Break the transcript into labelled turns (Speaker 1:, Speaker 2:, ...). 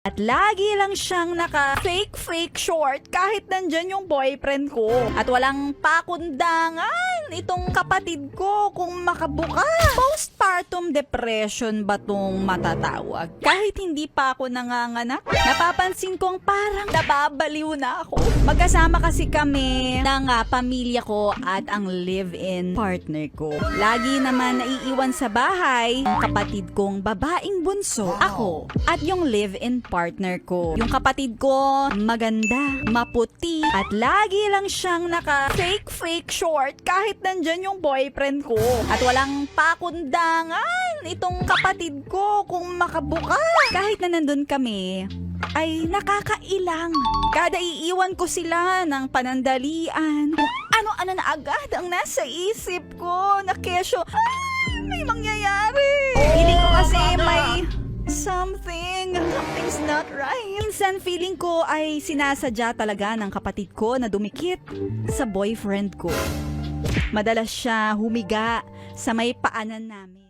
Speaker 1: At lagi lang siyang naka-fake short kahit nandyan yung boyfriend ko. At walang pakundangan itong kapatid ko kung makabuka. Postpartum depression ba tong matatawag? Kahit hindi pa ako nanganganak, napapansin kong parang nababaliw na ako. Magkasama kasi kami ng pamilya ko at ang live-in partner ko. Lagi naman naiiwan sa bahay ang kapatid kong babaeng bunso, ako, at yung live-in partner ko. Yung kapatid ko, maganda, maputi, at lagi lang siyang naka-fake short kahit nandyan yung boyfriend ko. At walang pakundangan itong kapatid ko kung makabuka. Kahit na nandun kami, ay nakakailang. Kada iiwan ko sila ng panandalian, ano-ano na agad ang nasa isip ko na kesyo, may mangyayari. Feeling ko kasi may something's not right. Minsan feeling ko ay sinasadya talaga ng kapatid ko na dumikit sa boyfriend ko. Madalas siya humiga sa may paanan namin.